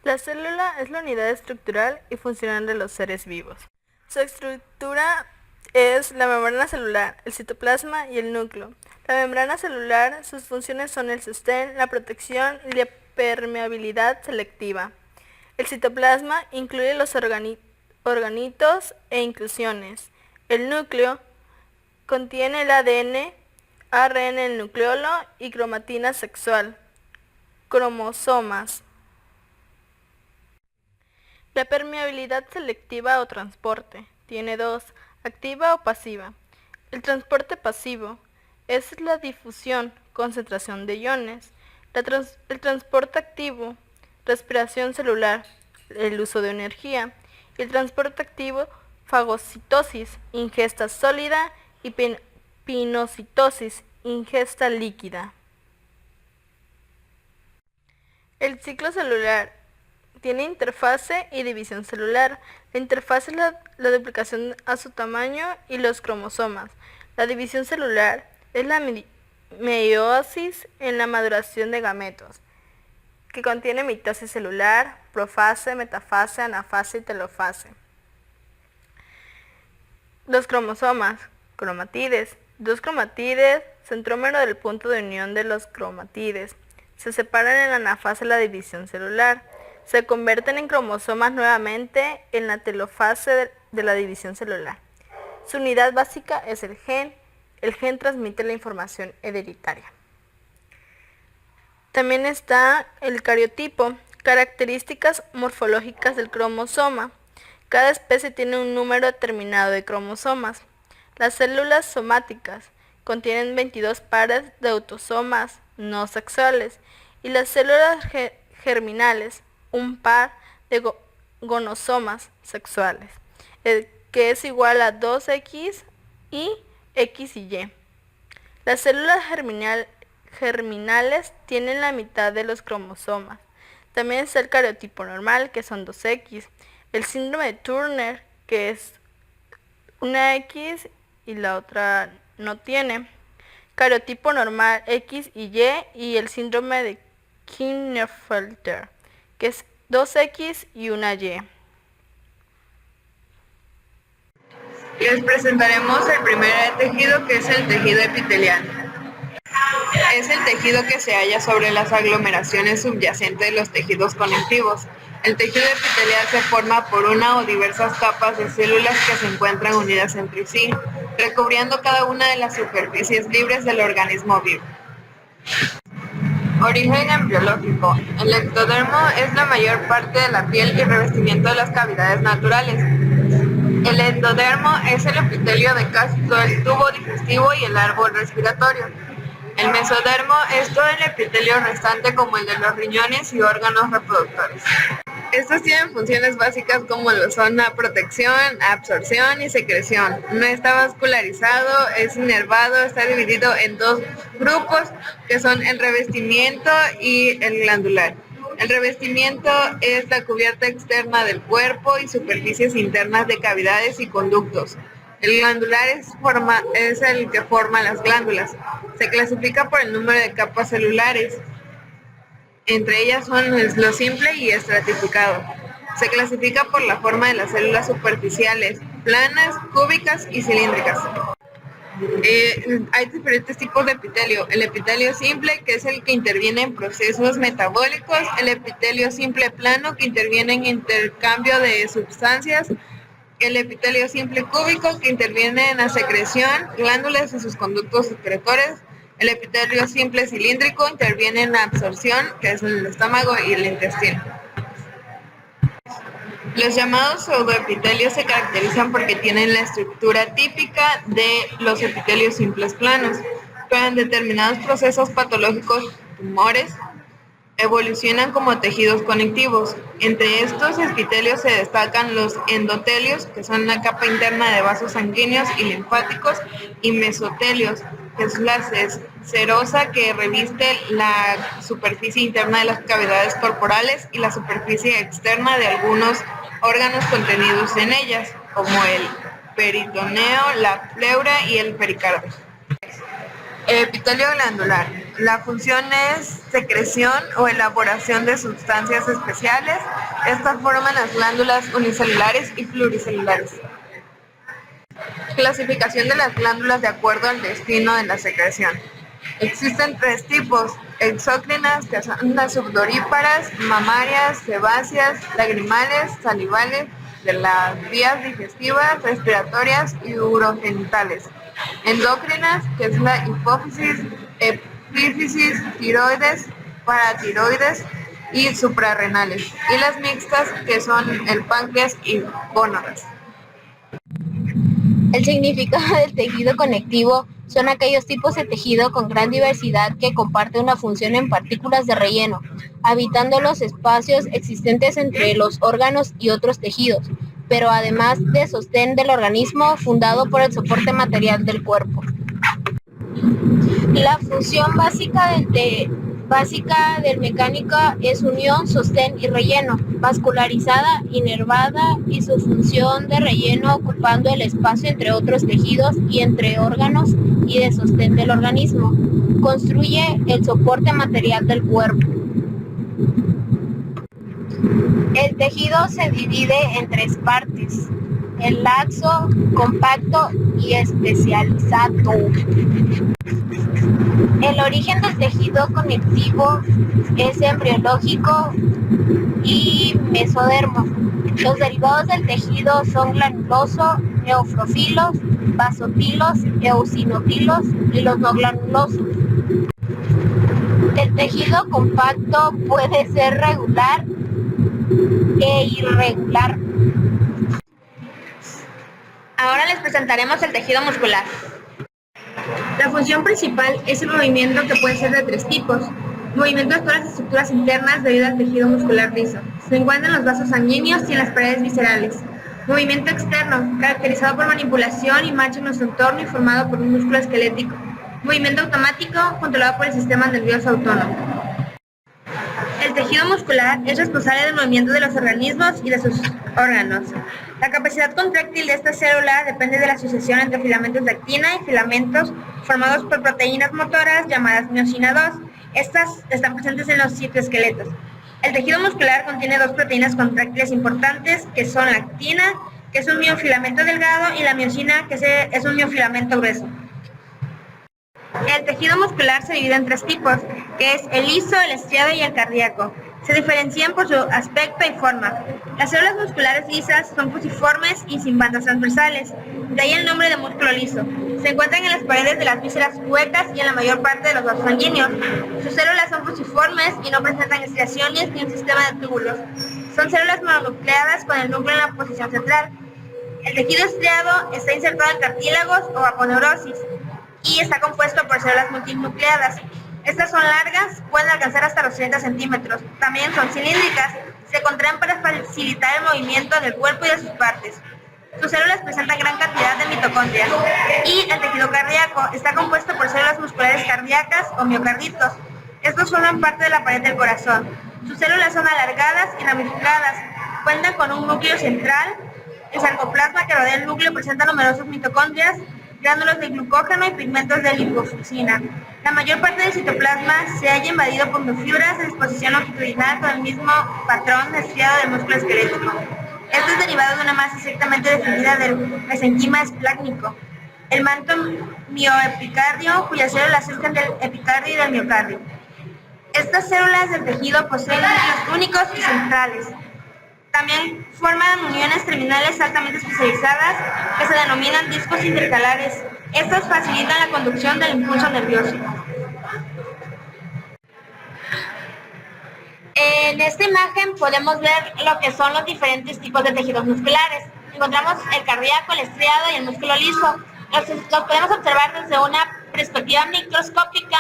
La célula es la unidad estructural y funcional de los seres vivos. Su estructura es la membrana celular, el citoplasma y el núcleo. La membrana celular, sus funciones son el sostén, la protección y la permeabilidad selectiva. El citoplasma incluye los organitos e inclusiones. El núcleo contiene el ADN, ARN el nucleolo y cromatina sexual, cromosomas. La permeabilidad selectiva o transporte tiene dos, activa o pasiva. El transporte pasivo es la difusión, concentración de iones. El transporte activo, respiración celular, el uso de energía. Y el transporte activo, fagocitosis, ingesta sólida y pinocitosis, ingesta líquida. El ciclo celular tiene interfase y división celular. La interfase es la duplicación a su tamaño y los cromosomas. La división celular es la meiosis en la maduración de gametos, que contiene mitosis celular, profase, metafase, anafase y telofase. Los cromosomas, cromatides. Dos cromatides, centrómero del punto de unión de los cromatides. Se separan en la anafase de la división celular. Se convierten en cromosomas nuevamente en la telofase de la división celular. Su unidad básica es el gen. El gen transmite la información hereditaria. También está el cariotipo, características morfológicas del cromosoma. Cada especie tiene un número determinado de cromosomas. Las células somáticas contienen 22 pares de autosomas no sexuales y las células germinales un par de gonosomas sexuales, que es igual a 2X y X y Y. Las células germinales tienen la mitad de los cromosomas. También está el cariotipo normal, que son 2X. El síndrome de Turner, que es una X y la otra no tiene. Cariotipo normal X y el síndrome de Klinefelter, que es 2X y una Y. Les presentaremos el primer tejido, que es el tejido epitelial. Es el tejido que se halla sobre las aglomeraciones subyacentes de los tejidos conectivos. El tejido epitelial se forma por una o diversas capas de células que se encuentran unidas entre sí, recubriendo cada una de las superficies libres del organismo vivo. Origen embriológico. El ectodermo es la mayor parte de la piel y revestimiento de las cavidades naturales. El endodermo es el epitelio de casi todo el tubo digestivo y el árbol respiratorio. El mesodermo es todo el epitelio restante, como el de los riñones y órganos reproductores. Estos tienen funciones básicas como lo son la protección, absorción y secreción. No está vascularizado, es inervado, está dividido en dos grupos que son el revestimiento y el glandular. El revestimiento es la cubierta externa del cuerpo y superficies internas de cavidades y conductos. El glandular es el que forma las glándulas. Se clasifica por el número de capas celulares. Entre ellas son lo simple y estratificado. Se clasifica por la forma de las células superficiales, planas, cúbicas y cilíndricas. Hay diferentes tipos de epitelio. El epitelio simple, que es el que interviene en procesos metabólicos. El epitelio simple plano, que interviene en intercambio de sustancias. El epitelio simple cúbico, que interviene en la secreción, glándulas y sus conductos secretores. El epitelio simple cilíndrico interviene en la absorción, que es el estómago y el intestino. Los llamados pseudoepitelios se caracterizan porque tienen la estructura típica de los epitelios simples planos, pero en determinados procesos patológicos, tumores, evolucionan como tejidos conectivos. Entre estos epitelios se destacan los endotelios, que son la capa interna de vasos sanguíneos y linfáticos, y mesotelios, que es la serosa que reviste la superficie interna de las cavidades corporales y la superficie externa de algunos órganos contenidos en ellas, como el peritoneo, la pleura y el pericardio. El epitelio glandular. La función es secreción o elaboración de sustancias especiales. Estas forman las glándulas unicelulares y pluricelulares. Clasificación de las glándulas de acuerdo al destino de la secreción. Existen tres tipos: exócrinas, que son las sudoríparas, mamarias, sebáceas, lagrimales, salivales, de las vías digestivas, respiratorias y urogenitales; endócrinas, que es la hipófisis, epífisis, tiroides, paratiroides y suprarrenales; y las mixtas, que son el páncreas y gónadas. El significado del tejido conectivo son aquellos tipos de tejido con gran diversidad que comparte una función en partículas de relleno, habitando los espacios existentes entre los órganos y otros tejidos, pero además de sostén del organismo fundado por el soporte material del cuerpo. La función básica del mecánico es unión, sostén y relleno, vascularizada, inervada, y su función de relleno ocupando el espacio entre otros tejidos y entre órganos y de sostén del organismo. Construye el soporte material del cuerpo. El tejido se divide en tres partes: el laxo, compacto y especializado. El origen del tejido conectivo es embriológico y mesodermo. Los derivados del tejido son granuloso, neutrófilos, basofilos, eosinofilos y los no granulosos. El tejido compacto puede ser regular e irregular. Ahora les presentaremos el tejido muscular. La función principal es el movimiento, que puede ser de tres tipos. Movimiento de todas las estructuras internas debido al tejido muscular liso. Se encuentra en los vasos sanguíneos y en las paredes viscerales. Movimiento externo, caracterizado por manipulación y marcha en nuestro entorno y formado por un músculo esquelético. Movimiento automático, controlado por el sistema nervioso autónomo. El tejido muscular es responsable del movimiento de los organismos y de sus órganos. La capacidad contráctil de esta célula depende de la asociación entre filamentos de actina y filamentos formados por proteínas motoras llamadas miosina II. Estas están presentes en los citoesqueletos. El tejido muscular contiene dos proteínas contráctiles importantes, que son la actina, que es un miofilamento delgado, y la miosina, que es un miofilamento grueso. El tejido muscular se divide en tres tipos, que es el liso, el estriado y el cardíaco. Se diferencian por su aspecto y forma. Las células musculares lisas son fusiformes y sin bandas transversales, de ahí el nombre de músculo liso. Se encuentran en las paredes de las vísceras huecas y en la mayor parte de los vasos sanguíneos. Sus células son fusiformes y no presentan estriaciones ni un sistema de túbulos. Son células mononucleadas con el núcleo en la posición central. El tejido estriado está insertado en cartílagos o aponeurosis y está compuesto por células multinucleadas. Estas son largas, pueden alcanzar hasta los 30 centímetros. También son cilíndricas, se contraen para facilitar el movimiento del cuerpo y de sus partes. Sus células presentan gran cantidad de mitocondrias. Y el tejido cardíaco está compuesto por células musculares cardíacas o miocarditos. Estos forman parte de la pared del corazón. Sus células son alargadas y ramificadas. Cuentan con un núcleo central. El sarcoplasma que rodea el núcleo presenta numerosas mitocondrias, glándulos de glucógeno y pigmentos de lipofuscina. La mayor parte del citoplasma se halla invadido por fibras de disposición longitudinal con el mismo patrón estriado del músculo esquelético. Esto es derivado de una masa estrictamente definida del mesenquima esplácnico, el manto mioepicardio, cuyas células surgen del epicardio y del miocardio. Estas células del tejido poseen núcleos únicos y centrales. También forman uniones terminales altamente especializadas que se denominan discos intercalares. Estos facilitan la conducción del impulso nervioso. En esta imagen podemos ver lo que son los diferentes tipos de tejidos musculares. Encontramos el cardíaco, el estriado y el músculo liso. Los podemos observar desde una perspectiva microscópica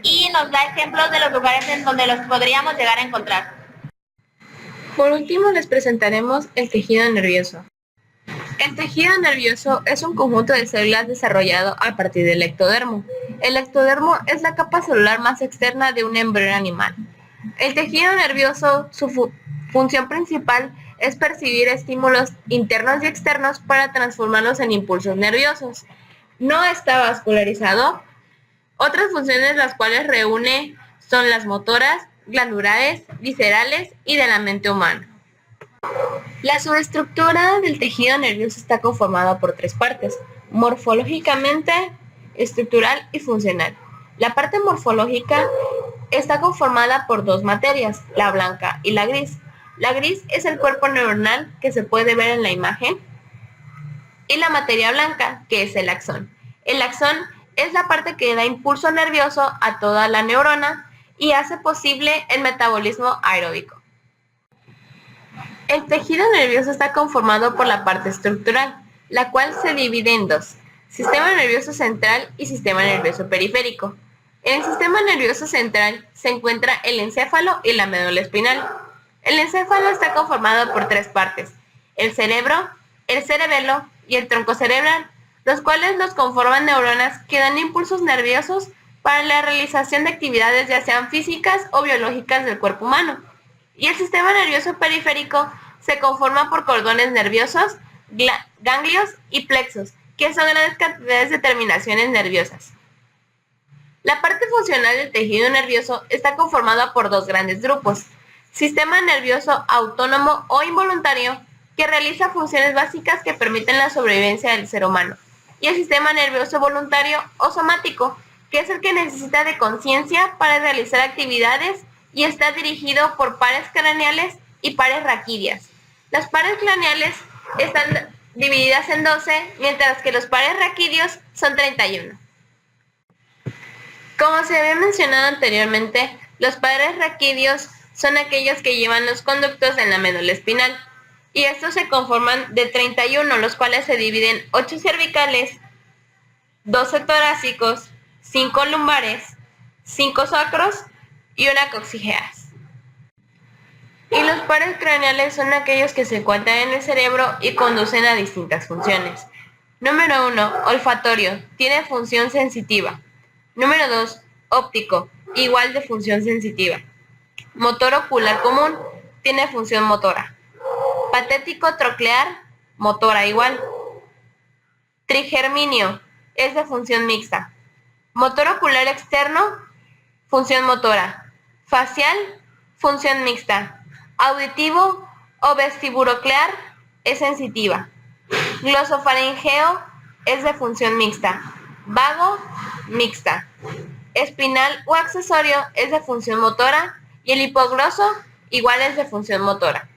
y nos da ejemplos de los lugares en donde los podríamos llegar a encontrar. Por último, les presentaremos el tejido nervioso. El tejido nervioso es un conjunto de células desarrollado a partir del ectodermo. El ectodermo es la capa celular más externa de un embrión animal. El tejido nervioso, su función principal es percibir estímulos internos y externos para transformarlos en impulsos nerviosos. No está vascularizado, Otras funciones las cuales reúne son las motoras, glandulares, viscerales y de la mente humana. La subestructura del tejido nervioso está conformada por tres partes: morfológicamente, estructural y funcional. La parte morfológica está conformada por dos materias, la blanca y la gris. La gris es el cuerpo neuronal que se puede ver en la imagen, y la materia blanca, que es el axón. El axón es la parte que da impulso nervioso a toda la neurona y hace posible el metabolismo aeróbico. El tejido nervioso está conformado por la parte estructural, la cual se divide en dos: sistema nervioso central y sistema nervioso periférico. En el sistema nervioso central se encuentra el encéfalo y la médula espinal. El encéfalo está conformado por tres partes: el cerebro, el cerebelo y el tronco cerebral, los cuales los conforman neuronas que dan impulsos nerviosos para la realización de actividades ya sean físicas o biológicas del cuerpo humano. Y el sistema nervioso periférico se conforma por cordones nerviosos, ganglios y plexos, que son grandes cantidades de terminaciones nerviosas. La parte funcional del tejido nervioso está conformada por dos grandes grupos: sistema nervioso autónomo o involuntario, que realiza funciones básicas que permiten la sobrevivencia del ser humano, y el sistema nervioso voluntario o somático, que es el que necesita de conciencia para realizar actividades y está dirigido por pares craneales y pares raquídeas. Las pares craneales están divididas en 12, mientras que los pares raquídeos son 31. Como se había mencionado anteriormente, los pares raquídeos son aquellos que llevan los conductos en la médula espinal, y estos se conforman de 31, los cuales se dividen 8 cervicales, 12 torácicos, 5 lumbares, 5 sacros y una coxígeas. Y los pares craneales son aquellos que se encuentran en el cerebro y conducen a distintas funciones. Número 1, olfatorio, tiene función sensitiva. Número 2, óptico, igual de función sensitiva. Motor ocular común, tiene función motora. Patético troclear, motora igual. Trigerminio, es de función mixta. Motor ocular externo, función motora. Facial, función mixta. Auditivo o vestiburoclear, es sensitiva. Glosofaringeo, es de función mixta. Vago, mixta. Espinal o accesorio, es de función motora. Y el hipogloso, igual es de función motora.